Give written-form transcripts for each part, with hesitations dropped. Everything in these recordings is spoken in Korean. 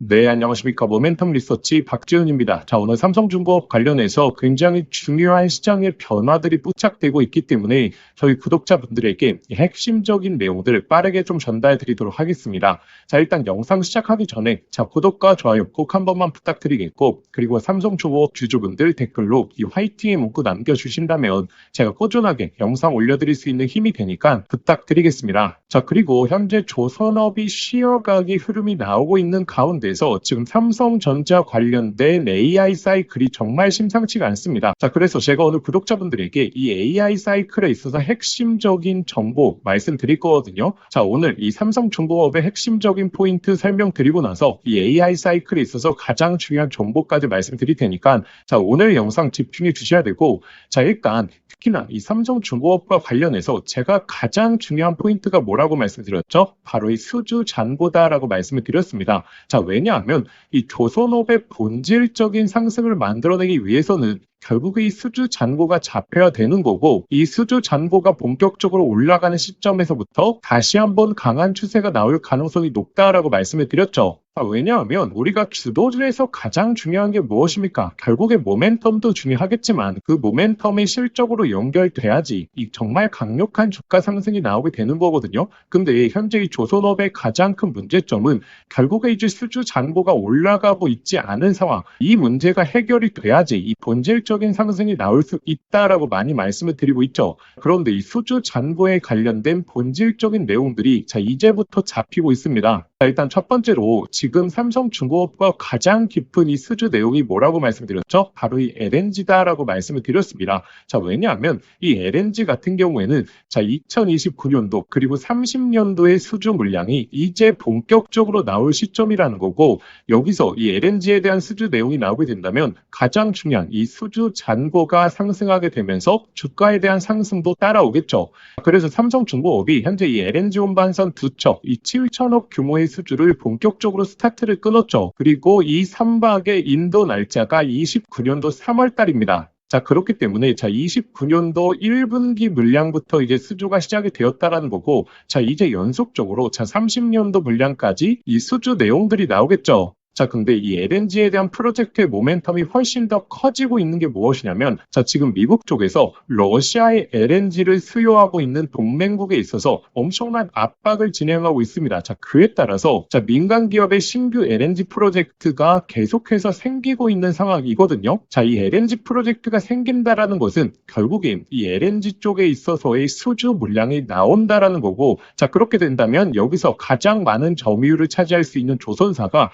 네, 안녕하십니까. 모멘텀 리서치 박지훈입니다. 자, 오늘 삼성중공업 관련해서 굉장히 중요한 시장의 변화들이 포착되고 있기 때문에 저희 구독자분들에게 이 핵심적인 내용들을 빠르게 좀 전달해 드리도록 하겠습니다. 자, 일단 영상 시작하기 전에 구독과 좋아요 꼭 한 번만 부탁드리겠고, 그리고 삼성중공업 주주분들 댓글로 이 화이팅의 문구 남겨주신다면 제가 꾸준하게 영상 올려드릴 수 있는 힘이 되니까 부탁드리겠습니다. 자, 그리고 현재 조선업이 쉬어가기 흐름이 나오고 있는 가운데서 지금 삼성전자 관련된 AI 사이클이 정말 심상치가 않습니다. 자, 그래서 제가 오늘 구독자분들에게 이 AI 사이클에 있어서 핵심적인 정보 말씀드릴 거거든요. 자, 오늘 이 삼성중공업의 핵심적인 포인트 설명드리고 나서 이 AI 사이클에 있어서 가장 중요한 정보까지 말씀드릴 테니까 자, 오늘 영상 집중해 주셔야 되고, 자, 일단 특히나 이 삼성중공업과 관련해서 제가 가장 중요한 포인트가 뭐라고 말씀드렸죠? 바로 이 수주 잔고다라고 말씀을 드렸습니다. 자, 왜냐하면 이 조선업의 본질적인 상승을 만들어내기 위해서는 결국에 이 수주 잔고가 잡혀야 되는 거고, 이 수주 잔고가 본격적으로 올라가는 시점에서부터 다시 한번 강한 추세가 나올 가능성이 높다라고 말씀을 드렸죠. 왜냐하면 우리가 주도주에서 가장 중요한 게 무엇입니까? 결국에 모멘텀도 중요하겠지만 그 모멘텀이 실적으로 연결돼야지 이 정말 강력한 주가 상승이 나오게 되는 거거든요. 근데 현재 이 조선업의 가장 큰 문제점은 결국에 이제 수주 잔고가 올라가고 있지 않은 상황, 이 문제가 해결이 돼야지 이 본질적인 상승이 나올 수 있다라고 많이 말씀을 드리고 있죠. 그런데 이 수주 잔고에 관련된 본질적인 내용들이 이제부터 잡히고 있습니다. 자, 일단 첫 번째로 지금 삼성중공업과 가장 깊은 이 수주 내용이 뭐라고 말씀드렸죠? 바로 이 LNG다라고 말씀을 드렸습니다. 자, 왜냐하면 이 LNG 같은 경우에는 2029년도 그리고 30년도의 수주 물량이 이제 본격적으로 나올 시점이라는 거고, 여기서 이 LNG에 대한 수주 내용이 나오게 된다면 가장 중요한 이 수주 잔고가 상승하게 되면서 주가에 대한 상승도 따라오겠죠. 그래서 삼성중공업이 현재 이 LNG 운반선 두 척, 이 7천억 규모의 수주를 본격적으로 스타트를 끊었죠. 그리고 이 3박의 인도 날짜가 29년도 3월 달입니다. 자, 그렇기 때문에 29년도 1분기 물량부터 이제 수주가 시작이 되었다라는 거고, 이제 연속적으로 30년도 물량까지 이 수주 내용들이 나오겠죠. 자, 근데 이 LNG에 대한 프로젝트의 모멘텀이 훨씬 더 커지고 있는 게 무엇이냐면, 지금 미국 쪽에서 러시아의 LNG를 수요하고 있는 동맹국에 있어서 엄청난 압박을 진행하고 있습니다. 자, 그에 따라서 민간 기업의 신규 LNG 프로젝트가 계속해서 생기고 있는 상황이거든요. 자, 이 LNG 프로젝트가 생긴다라는 것은 결국엔 이 LNG 쪽에 있어서의 수주 물량이 나온다라는 거고, 자, 그렇게 된다면 여기서 가장 많은 점유율을 차지할 수 있는 조선사가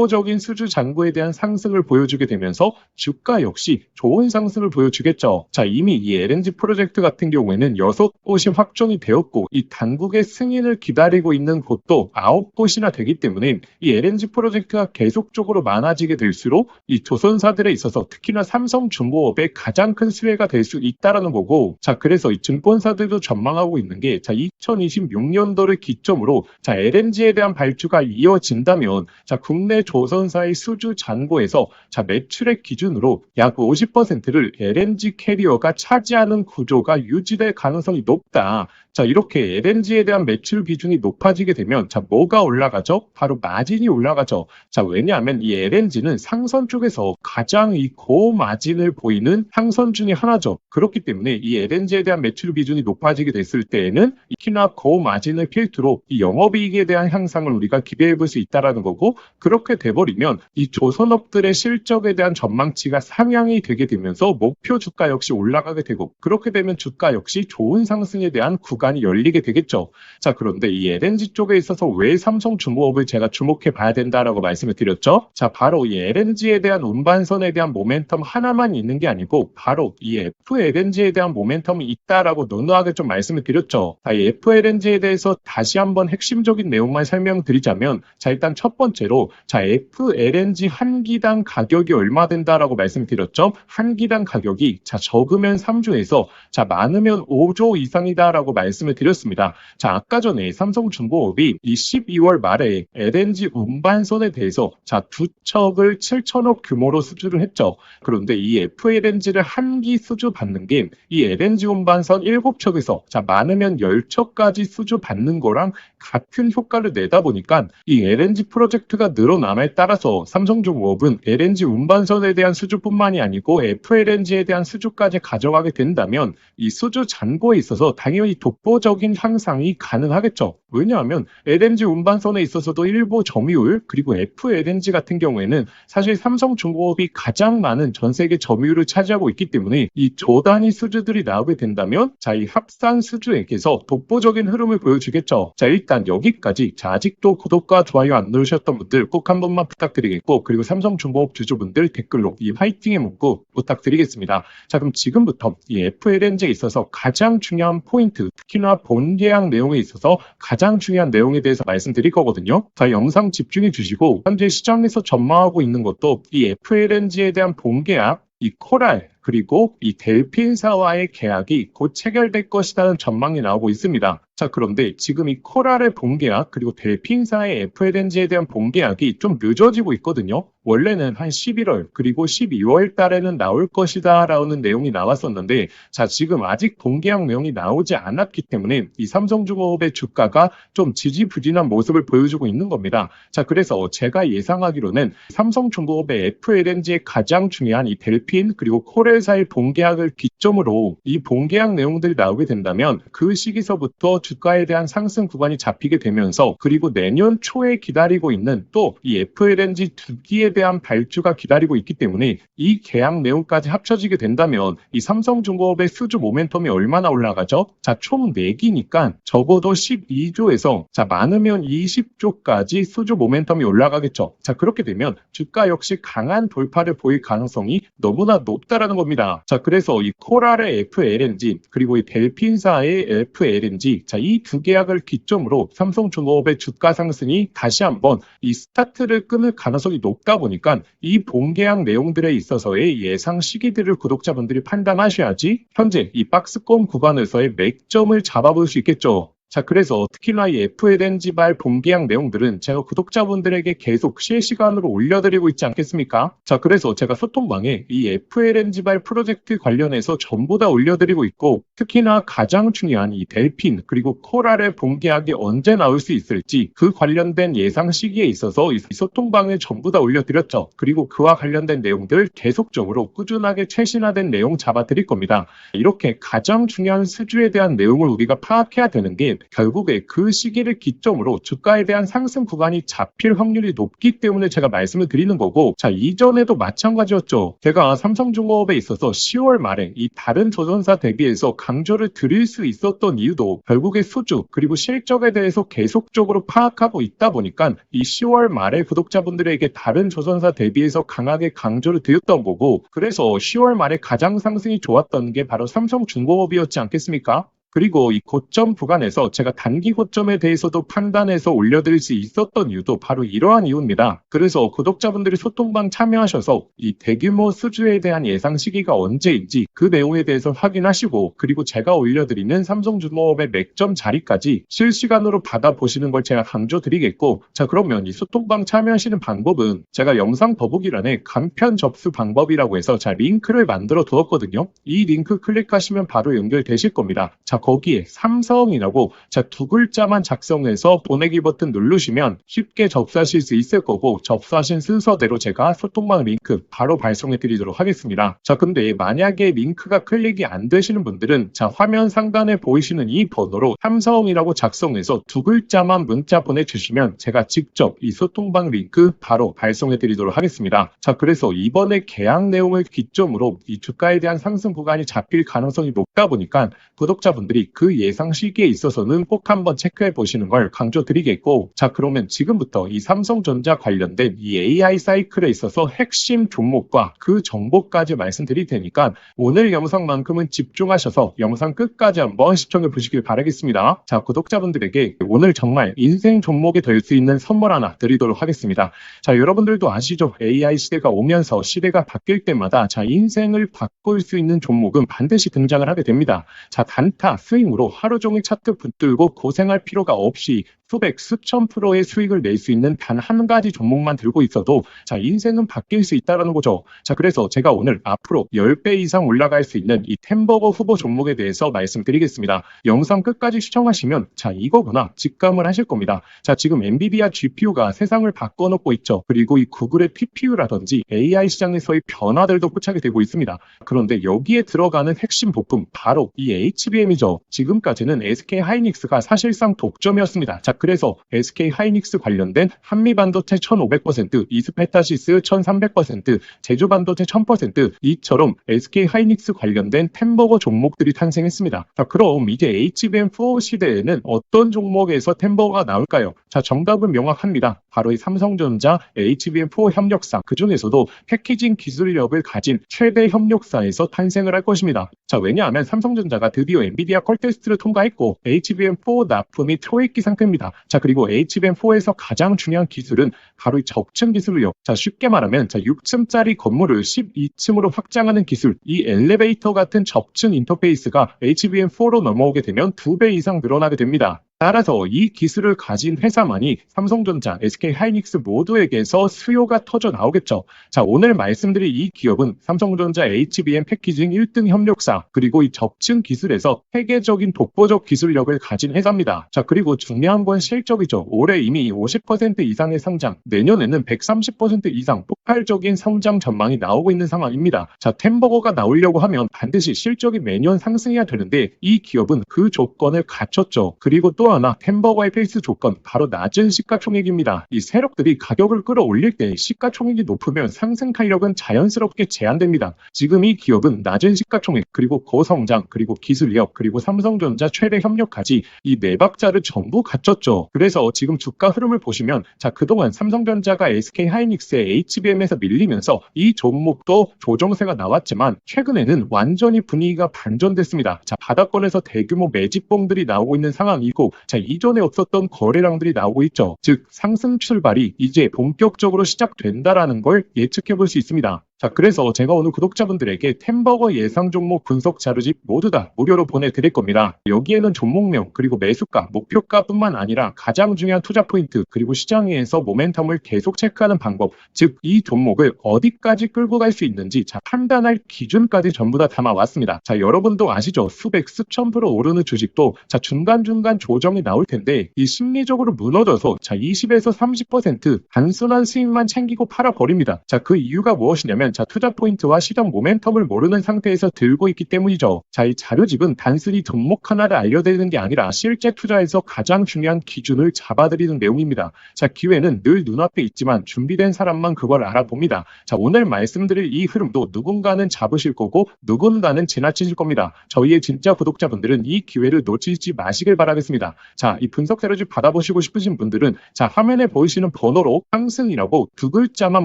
적인 수주 잔고에 대한 상승을 보여주게 되면서 주가 역시 좋은 상승을 보여주겠죠. 자, 이미 이 LNG 프로젝트 같은 경우에는 6곳이 확정이 되었고, 이 당국의 승인을 기다리고 있는 곳도 9곳이나 되기 때문에 이 LNG 프로젝트가 계속적으로 많아지게 될수록 이 조선사들에 있어서 특히나 삼성중공업의 가장 큰 수혜가 될 수 있다라는 거고, 자, 그래서 이 증권사들도 전망하고 있는 게 2026년도를 기점으로 LNG에 대한 발주가 이어진다면 국내 조선사의 수주 잔고에서 매출액 기준으로 약 50%를 LNG 캐리어가 차지하는 구조가 유지될 가능성이 높다. 자, 이렇게 LNG에 대한 매출 비중이 높아지게 되면 뭐가 올라가죠? 바로 마진이 올라가죠. 자, 왜냐하면 이 LNG는 상선 쪽에서 가장 이 고마진을 보이는 상선 중에 하나죠. 그렇기 때문에 이 LNG에 대한 매출 비중이 높아지게 됐을 때에는 특히나 고마진을 필두로 이 영업이익에 대한 향상을 우리가 기대해 볼 수 있다라는 거고, 그렇게 돼버리면 이 조선업들의 실적에 대한 전망치가 상향이 되게 되면서 목표 주가 역시 올라가게 되고, 그렇게 되면 주가 역시 좋은 상승에 대한 구간이 열리게 되겠죠. 자, 그런데 이 LNG 쪽에 있어서 왜 삼성중공업을 제가 주목해 봐야 된다라고 말씀을 드렸죠? 자, 바로 이 LNG에 대한 운반선에 대한 모멘텀 하나만 있는 게 아니고 바로 이 FLNG에 대한 모멘텀이 있다라고 논하게 좀 말씀을 드렸죠. 자, 이 FLNG에 대해서 다시 한번 핵심적인 내용만 설명드리자면, 일단 첫 번째로 FLNG 한 기당 가격이 얼마 된다라고 말씀드렸죠. 한 기당 가격이 적으면 3조에서 많으면 5조 이상이다라고 말씀을 드렸습니다. 자, 아까 전에 삼성중공업이 이 12월 말에 LNG 운반선에 대해서 두 척을 7천억 규모로 수주를 했죠. 그런데 이 FLNG를 한 기 수주 받는 게 이 LNG 운반선 7척에서 많으면 10척까지 수주 받는 거랑 같은 효과를 내다 보니까 이 LNG 프로젝트가 늘어나 남에 따라서 삼성중공업은 LNG 운반선에 대한 수주뿐만이 아니고 FLNG에 대한 수주까지 가져가게 된다면 이 수주 잔고에 있어서 당연히 독보적인 향상이 가능하겠죠. 왜냐하면 LNG 운반선에 있어서도 일부 점유율 그리고 FLNG 같은 경우에는 사실 삼성중공업이 가장 많은 전 세계 점유율을 차지하고 있기 때문에 이 조단위 수주들이 나오게 된다면 자, 이 합산 수주액에서 독보적인 흐름을 보여주겠죠. 자, 일단 여기까지. 자, 아직도 구독과 좋아요 안 누르셨던 분들 꼭 한 번만 부탁드리겠고, 그리고 삼성중공업 주주분들 댓글로 이 화이팅의 문구 부탁드리겠습니다. 자, 그럼 지금부터 이 FLNG에 있어서 가장 중요한 포인트, 특히나 본 계약 내용에 있어서 가장 중요한 내용에 대해서 말씀드릴 거거든요. 자, 영상 집중해 주시고, 현재 시장에서 전망하고 있는 것도 이 FLNG에 대한 본 계약, 이 코랄 그리고 이 델핀사와의 계약이 곧 체결될 것이라는 전망이 나오고 있습니다. 자, 그런데 지금 이 코랄의 본계약 그리고 델핀사의 FLNG에 대한 본계약이 좀 늦어지고 있거든요. 원래는 한 11월 그리고 12월 달에는 나올 것이다 라는 내용이 나왔었는데, 자, 지금 아직 본계약 내용이 나오지 않았기 때문에 이 삼성중공업의 주가가 좀 지지부진한 모습을 보여주고 있는 겁니다. 자, 그래서 제가 예상하기로는 삼성중공업의 FLNG의 가장 중요한 이 델핀 그리고 코랄 사이 본계약을 기점으로 이 본계약 내용들이 나오게 된다면 그 시기서부터 주가에 대한 상승 구간이 잡히게 되면서, 그리고 내년 초에 기다리고 있는 또 이 FLNG 2기에 대한 발주가 기다리고 있기 때문에 이 계약 내용까지 합쳐지게 된다면 이 삼성중공업의 수주 모멘텀이 얼마나 올라가죠? 자, 총 4기니까 적어도 12조에서 자, 많으면 20조까지 수주 모멘텀이 올라가겠죠. 자, 그렇게 되면 주가 역시 강한 돌파를 보일 가능성이 너무나 높다라는 겁니다. 자, 그래서 이 코랄의 FLNG 그리고 이 델핀사의 FLNG, 자, 이 두 계약을 기점으로 삼성중공업의 주가 상승이 다시 한번 이 스타트를 끊을 가능성이 높다 보니까 이 본계약 내용들에 있어서의 예상 시기들을 구독자분들이 판단하셔야지 현재 이 박스권 구간에서의 맥점을 잡아볼 수 있겠죠. 자, 그래서 특히나 이 FLNG발 본계약 내용들은 제가 구독자분들에게 계속 실시간으로 올려드리고 있지 않겠습니까? 자, 그래서 제가 소통방에 이 FLNG발 프로젝트 관련해서 전부 다 올려드리고 있고, 특히나 가장 중요한 이 델핀 그리고 코랄의 본계약이 언제 나올 수 있을지 그 관련된 예상 시기에 있어서 이 소통방에 전부 다 올려드렸죠. 그리고 그와 관련된 내용들 계속적으로 꾸준하게 최신화된 내용 잡아드릴 겁니다. 이렇게 가장 중요한 수주에 대한 내용을 우리가 파악해야 되는 게 결국에 그 시기를 기점으로 주가에 대한 상승 구간이 잡힐 확률이 높기 때문에 제가 말씀을 드리는 거고, 자, 이전에도 마찬가지였죠. 제가 삼성중공업에 있어서 10월 말에 이 다른 조선사 대비해서 강조를 드릴 수 있었던 이유도 결국에 수주 그리고 실적에 대해서 계속적으로 파악하고 있다 보니까 이 10월 말에 구독자분들에게 다른 조선사 대비해서 강하게 강조를 드렸던 거고, 그래서 10월 말에 가장 상승이 좋았던 게 바로 삼성중공업이었지 않겠습니까? 그리고 이 고점 구간에서 제가 단기 고점에 대해서도 판단해서 올려드릴 수 있었던 이유도 바로 이러한 이유입니다. 그래서 구독자분들이 소통방 참여하셔서 이 대규모 수주에 대한 예상 시기가 언제인지 그 내용에 대해서 확인하시고, 그리고 제가 올려드리는 삼성중공업의 맥점 자리까지 실시간으로 받아보시는 걸 제가 강조드리겠고, 자, 그러면 이 소통방 참여하시는 방법은 제가 영상 더보기란에 간편 접수 방법이라고 해서 자, 링크를 만들어 두었거든요. 이 링크 클릭하시면 바로 연결되실 겁니다. 자, 거기에 삼성이라고 자, 두 글자만 작성해서 보내기 버튼 누르시면 쉽게 접수하실 수 있을 거고, 접수하신 순서대로 제가 소통방 링크 바로 발송해 드리도록 하겠습니다. 자, 근데 만약에 링크가 클릭이 안 되시는 분들은 자, 화면 상단에 보이시는 이 번호로 삼성이라고 작성해서 두 글자만 문자 보내주시면 제가 직접 이 소통방 링크 바로 발송해 드리도록 하겠습니다. 자, 그래서 이번에 계약 내용을 기점으로 이 주가에 대한 상승 구간이 잡힐 가능성이 높다 보니까 구독자분들 그 예상 시기에 있어서는 꼭 한번 체크해 보시는 걸 강조드리겠고, 자, 그러면 지금부터 이 삼성전자 관련된 이 AI 사이클에 있어서 핵심 종목과 그 정보까지 말씀드릴 테니까 오늘 영상만큼은 집중하셔서 영상 끝까지 한번 시청해 보시길 바라겠습니다. 자, 구독자분들에게 오늘 정말 인생 종목이 될 수 있는 선물 하나 드리도록 하겠습니다. 자, 여러분들도 아시죠? AI 시대가 오면서 시대가 바뀔 때마다 자, 인생을 바꿀 수 있는 종목은 반드시 등장을 하게 됩니다. 자, 단타 스윙으로 하루 종일 차트 붙들고 고생할 필요가 없이 수백, 수천 프로의 수익을 낼 수 있는 단 한 가지 종목만 들고 있어도 자, 인생은 바뀔 수 있다는 거죠. 자, 그래서 제가 오늘 앞으로 10배 이상 올라갈 수 있는 이 템버거 후보 종목에 대해서 말씀드리겠습니다. 영상 끝까지 시청하시면 자, 이거구나 직감을 하실 겁니다. 자, 지금 엔비디아 GPU가 세상을 바꿔놓고 있죠. 그리고 이 구글의 TPU라든지 AI 시장에서의 변화들도 포착이 되고 있습니다. 그런데 여기에 들어가는 핵심 부품 바로 이 HBM이죠. 지금까지는 SK 하이닉스가 사실상 독점이었습니다. 자, 그래서 SK 하이닉스 관련된 한미반도체 1500%, 이스페타시스 1300%, 제주반도체 1000% 이처럼 SK 하이닉스 관련된 템버거 종목들이 탄생했습니다. 자, 그럼 이제 HBM4 시대에는 어떤 종목에서 템버거가 나올까요? 자, 정답은 명확합니다. 바로 이 삼성전자 HBM4 협력사, 그 중에서도 패키징 기술력을 가진 최대 협력사에서 탄생을 할 것입니다. 자, 왜냐하면 삼성전자가 드디어 엔비디아 컬 테스트를 통과했고 HBM4 납품이 초읽기 상태입니다. 자, 그리고 HBM4에서 가장 중요한 기술은 바로 이 적층 기술력. 자, 쉽게 말하면 자, 6층짜리 건물을 12층으로 확장하는 기술, 이 엘리베이터 같은 적층 인터페이스가 HBM4로 넘어오게 되면 2배 이상 늘어나게 됩니다. 따라서 이 기술을 가진 회사만이 삼성전자, SK 하이닉스 모두에게서 수요가 터져 나오겠죠. 자, 오늘 말씀드릴 이 기업은 삼성전자 HBM 패키징 1등 협력사, 그리고 이 적층 기술에서 세계적인 독보적 기술력을 가진 회사입니다. 자, 그리고 중요한 건 실적이죠. 올해 이미 50% 이상의 상장, 내년에는 130% 이상 폭발적인 성장 전망이 나오고 있는 상황입니다. 자, 템버거가 나오려고 하면 반드시 실적이 매년 상승해야 되는데 이 기업은 그 조건을 갖췄죠. 그리고 또 하나 템버거의 필수 조건 바로 낮은 시가총액입니다. 이 세력들이 가격을 끌어올릴 때 시가총액이 높으면 상승 탄력은 자연스럽게 제한됩니다. 지금 이 기업은 낮은 시가총액 그리고 고성장 그리고 기술력 그리고 삼성전자 최대 협력까지 이 네 박자를 전부 갖췄죠. 그래서 지금 주가 흐름을 보시면 자, 그동안 삼성전자가 SK 하이닉스의 HBM에서 밀리면서 이 종목도 조정세가 나왔지만 최근에는 완전히 분위기가 반전됐습니다. 자, 바닥권에서 대규모 매집봉들이 나오고 있는 상황이고 자, 이전에 없었던 거래량들이 나오고 있죠. 즉 상승 출발이 이제 본격적으로 시작된다라는 걸 예측해 볼 수 있습니다. 자, 그래서 제가 오늘 구독자분들에게 템버거 예상 종목 분석 자료집 모두 다 무료로 보내드릴 겁니다. 여기에는 종목명 그리고 매수가, 목표가뿐만 아니라 가장 중요한 투자 포인트 그리고 시장에서 모멘텀을 계속 체크하는 방법, 즉 이 종목을 어디까지 끌고 갈 수 있는지 자, 판단할 기준까지 전부 다 담아왔습니다. 자, 여러분도 아시죠? 수백, 수천 프로 오르는 주식도 자, 중간중간 조정이 나올 텐데 이 심리적으로 무너져서 자, 20에서 30% 단순한 수익만 챙기고 팔아버립니다. 자, 그 이유가 무엇이냐면 자, 투자 포인트와 시장 모멘텀을 모르는 상태에서 들고 있기 때문이죠. 자, 이 자료집은 단순히 종목 하나를 알려드리는 게 아니라 실제 투자에서 가장 중요한 기준을 잡아드리는 내용입니다. 자, 기회는 늘 눈앞에 있지만 준비된 사람만 그걸 알아봅니다. 자, 오늘 말씀드릴 이 흐름도 누군가는 잡으실 거고 누군가는 지나치실 겁니다. 저희의 진짜 구독자분들은 이 기회를 놓치지 마시길 바라겠습니다. 자, 이 분석 자료집 받아보시고 싶으신 분들은 자, 화면에 보이시는 번호로 상승이라고 두 글자만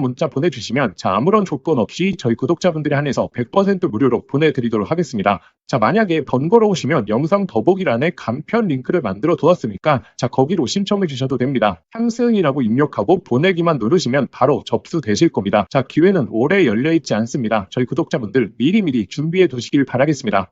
문자 보내주시면 자, 아무런 조건 없이 저희 구독자분들에 한해서 100% 무료로 보내드리도록 하겠습니다. 자, 만약에 번거로우시면 영상 더보기란에 간편 링크를 만들어 두었으니까 자, 거기로 신청해 주셔도 됩니다. 상승이라고 입력하고 보내기만 누르시면 바로 접수되실 겁니다. 자, 기회는 오래 열려있지 않습니다. 저희 구독자분들 미리미리 준비해 두시길 바라겠습니다.